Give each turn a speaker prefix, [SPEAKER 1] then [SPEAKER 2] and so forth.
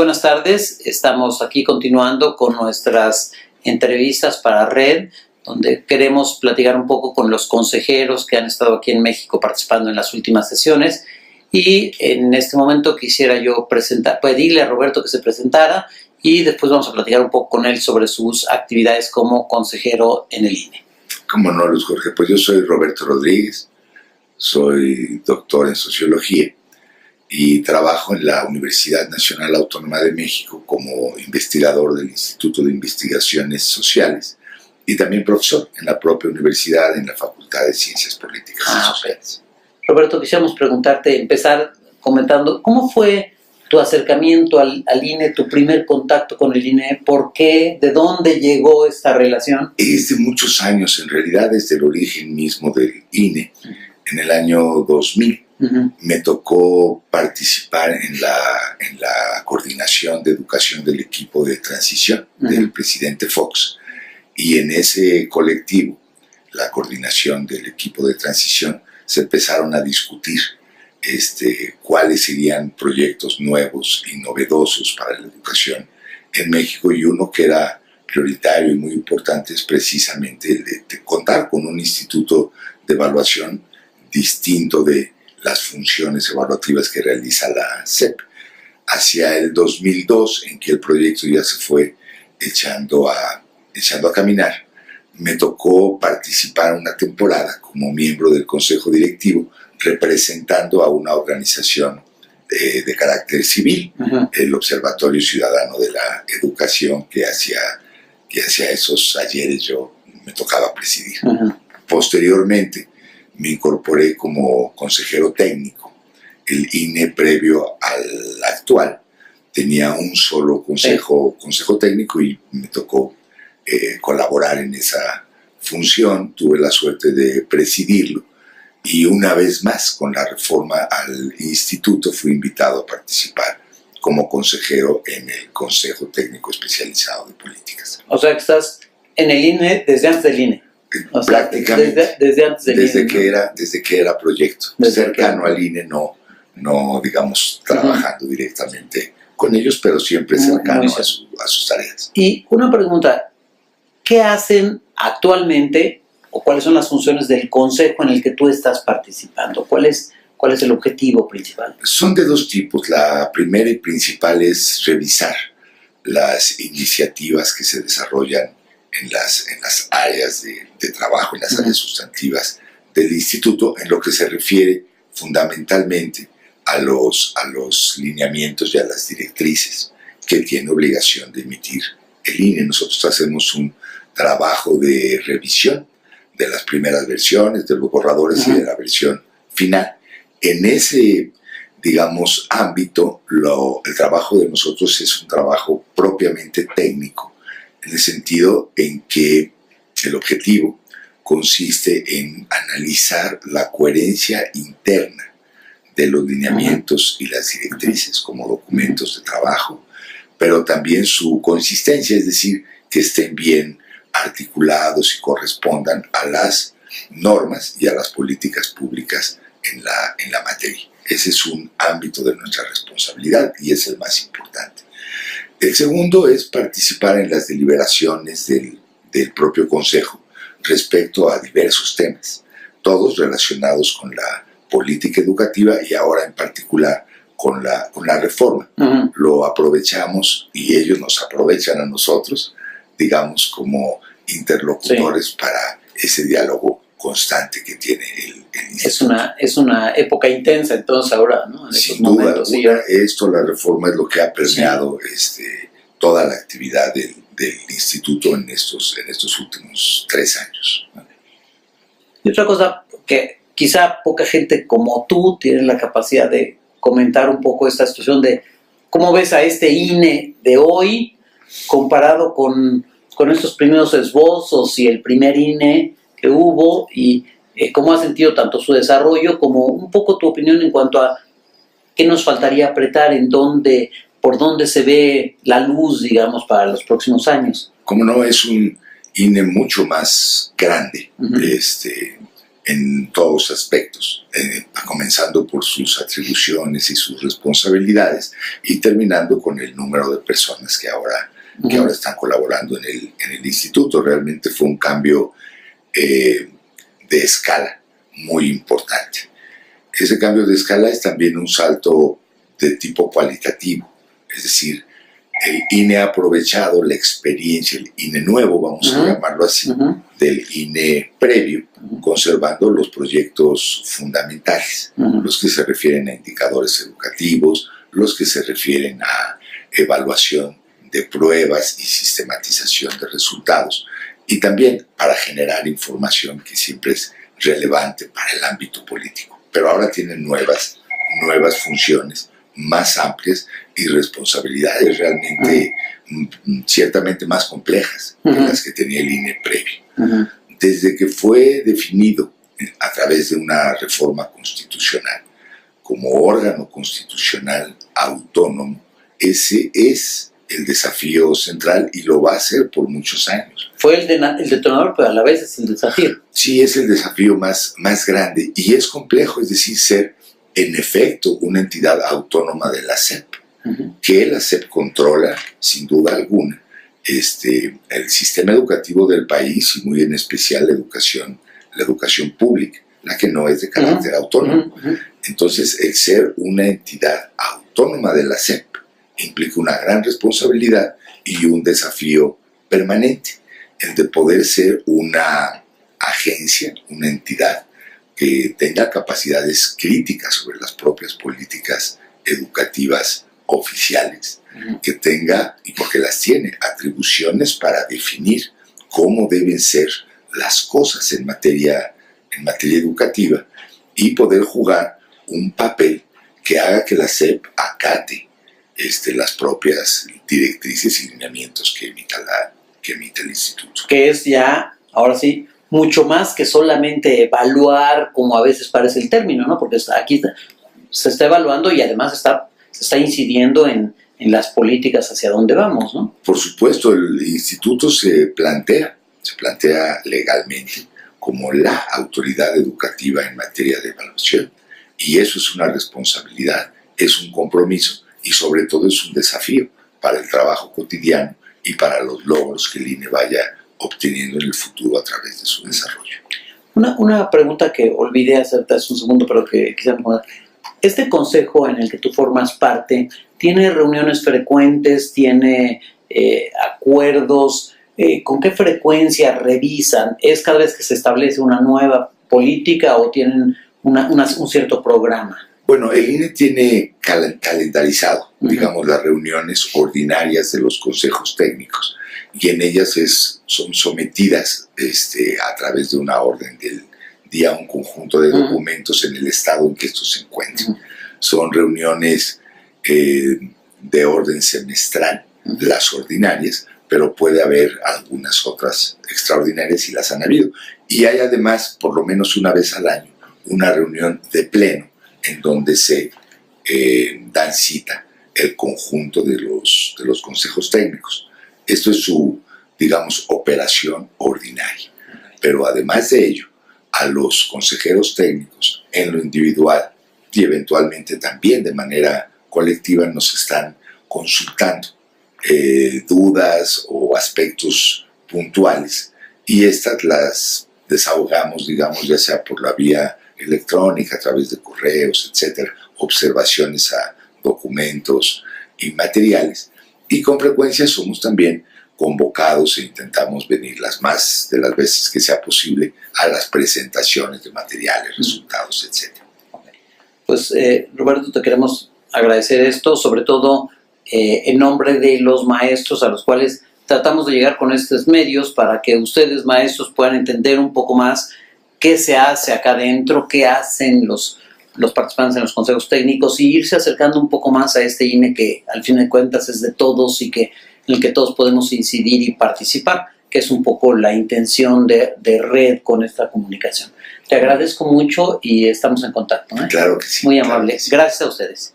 [SPEAKER 1] Buenas tardes, estamos aquí continuando con nuestras entrevistas para Red, donde queremos platicar un poco con los consejeros que han estado aquí en México participando en las últimas sesiones. Y en este momento quisiera yo pedirle a Roberto que se presentara y después vamos a platicar un poco con él sobre sus actividades como consejero en el INE.
[SPEAKER 2] Cómo no, Luis Jorge, pues yo soy Roberto Rodríguez, soy doctor en sociología y trabajo en la Universidad Nacional Autónoma de México como investigador del Instituto de Investigaciones Sociales y también profesor en la propia universidad en la Facultad de Ciencias Políticas y Sociales.
[SPEAKER 1] Roberto, quisiéramos empezar comentando cómo fue tu acercamiento al INE, tu primer contacto con el INE, ¿por qué? ¿De dónde llegó esta relación?
[SPEAKER 2] Es de muchos años, en realidad desde el origen mismo del INE. En el año 2000 me tocó participar en la coordinación de educación del equipo de transición del presidente Fox, y en ese colectivo, la coordinación del equipo de transición, se empezaron a discutir cuáles serían proyectos nuevos y novedosos para la educación en México, y uno que era prioritario y muy importante es precisamente el de contar con un instituto de evaluación distinto de las funciones evaluativas que realiza la SEP. Hacia el 2002, en que el proyecto ya se fue echando a caminar, me tocó participar una temporada como miembro del Consejo Directivo, representando a una organización de carácter civil, el Observatorio Ciudadano de la Educación, que hacia esos ayeres yo me tocaba presidir. Posteriormente me incorporé como consejero técnico. El INE, previo al actual, tenía un solo consejo técnico y me tocó colaborar en esa función. Tuve la suerte de presidirlo y una vez más, con la reforma al instituto, fui invitado a participar como consejero en el Consejo Técnico Especializado de Políticas.
[SPEAKER 1] O sea que estás en el INE desde antes del INE. O sea,
[SPEAKER 2] prácticamente
[SPEAKER 1] desde antes del INE,
[SPEAKER 2] desde que era proyecto, cercano al INE, no digamos trabajando directamente con ellos, pero siempre cercano a sus tareas.
[SPEAKER 1] Y una pregunta, ¿qué hacen actualmente o cuáles son las funciones del consejo en el que tú estás participando? ¿Cuál es el objetivo principal?
[SPEAKER 2] Son de dos tipos. La primera y principal es revisar las iniciativas que se desarrollan en las áreas de trabajo, en las áreas sustantivas del instituto, en lo que se refiere fundamentalmente a los lineamientos y a las directrices que tiene obligación de emitir el INE. Nosotros hacemos un trabajo de revisión de las primeras versiones, de los borradores y de la versión final. En ese, digamos, ámbito, el trabajo de nosotros es un trabajo propiamente técnico, en el sentido en que el objetivo consiste en analizar la coherencia interna de los lineamientos y las directrices como documentos de trabajo, pero también su consistencia, es decir, que estén bien articulados y correspondan a las normas y a las políticas públicas en la materia. Ese es un ámbito de nuestra responsabilidad y es el más importante. El segundo es participar en las deliberaciones del propio Consejo respecto a diversos temas, todos relacionados con la política educativa y ahora en particular con la reforma. Lo aprovechamos y ellos nos aprovechan a nosotros, digamos, como interlocutores para ese diálogo constante que tiene el instituto.
[SPEAKER 1] Es una época intensa entonces ahora, ¿no? En
[SPEAKER 2] Sin duda alguna, la reforma es lo que ha permeado toda la actividad del instituto en estos últimos 3 años.
[SPEAKER 1] Y otra cosa que quizá poca gente como tú tiene la capacidad de comentar un poco esta situación de cómo ves a este INE de hoy comparado con estos primeros esbozos y el primer INE que hubo, y cómo has sentido tanto su desarrollo como un poco tu opinión en cuanto a qué nos faltaría apretar, por dónde se ve la luz, digamos, para los próximos años.
[SPEAKER 2] Como no, es un INE mucho más grande, en todos aspectos, comenzando por sus atribuciones y sus responsabilidades y terminando con el número de personas que ahora están colaborando en el instituto. Realmente fue un cambio de escala muy importante. Ese cambio de escala es también un salto de tipo cualitativo, es decir, el INE ha aprovechado la experiencia, el INE nuevo, vamos a llamarlo así, del INE previo, conservando los proyectos fundamentales, los que se refieren a indicadores educativos, los que se refieren a evaluación de pruebas y sistematización de resultados, y también para generar información que siempre es relevante para el ámbito político. Pero ahora tienen nuevas funciones más amplias y responsabilidades realmente ciertamente más complejas que las que tenía el INE previo. Desde que fue definido a través de una reforma constitucional como órgano constitucional autónomo, ese es el desafío central y lo va a ser por muchos años.
[SPEAKER 1] Fue el detonador, pero a la vez es el desafío.
[SPEAKER 2] Sí, es el desafío más grande y es complejo, es decir, ser en efecto una entidad autónoma de la SEP, que la SEP controla sin duda alguna el sistema educativo del país y muy en especial la educación pública, la que no es de carácter autónomo. Entonces, el ser una entidad autónoma de la SEP implica una gran responsabilidad y un desafío permanente, el de poder ser una agencia, una entidad que tenga capacidades críticas sobre las propias políticas educativas oficiales, que tenga, y porque las tiene, atribuciones para definir cómo deben ser las cosas en materia educativa y poder jugar un papel que haga que la SEP acate las propias directrices y lineamientos que emite el instituto.
[SPEAKER 1] Que es ya, ahora sí, mucho más que solamente evaluar, como a veces parece el término, ¿no? Porque aquí se está evaluando y además se está incidiendo en las políticas hacia dónde vamos, ¿no?
[SPEAKER 2] Por supuesto, el instituto se plantea legalmente como la autoridad educativa en materia de evaluación, y eso es una responsabilidad, es un compromiso y sobre todo es un desafío para el trabajo cotidiano y para los logros que el INE vaya obteniendo en el futuro a través de su desarrollo.
[SPEAKER 1] Una pregunta que olvidé hacerte hace un segundo, pero que quisiera recordar. ¿Este consejo en el que tú formas parte tiene reuniones frecuentes, tiene acuerdos? ¿Con qué frecuencia revisan? ¿Es cada vez que se establece una nueva política o tienen un cierto programa?
[SPEAKER 2] Bueno, el INE tiene calendarizado, digamos, las reuniones ordinarias de los consejos técnicos, y en ellas son sometidas a través de una orden del día un conjunto de documentos en el estado en que estos se encuentran. Son reuniones de orden semestral, las ordinarias, pero puede haber algunas otras extraordinarias y las han habido. Y hay además, por lo menos una vez al año, una reunión de pleno en donde se dan cita el conjunto de los consejos técnicos. Esto es su, digamos, operación ordinaria. Pero además de ello, a los consejeros técnicos en lo individual y eventualmente también de manera colectiva nos están consultando dudas o aspectos puntuales, y estas las desahogamos, digamos, ya sea por la vía electrónica, a través de correos, etcétera, observaciones a documentos y materiales, y con frecuencia somos también convocados e intentamos venir las más de las veces que sea posible a las presentaciones de materiales, resultados, etcétera.
[SPEAKER 1] Pues Roberto, te queremos agradecer esto, sobre todo en nombre de los maestros a los cuales tratamos de llegar con estos medios para que ustedes, maestros, puedan entender un poco más qué se hace acá adentro, qué hacen los participantes en los consejos técnicos, y irse acercando un poco más a este INE que al fin de cuentas es de todos y en el que todos podemos incidir y participar, que es un poco la intención de red con esta comunicación. Te agradezco mucho y estamos en contacto, ¿eh?
[SPEAKER 2] Claro que sí.
[SPEAKER 1] Muy amable.
[SPEAKER 2] Claro que sí.
[SPEAKER 1] Gracias a ustedes.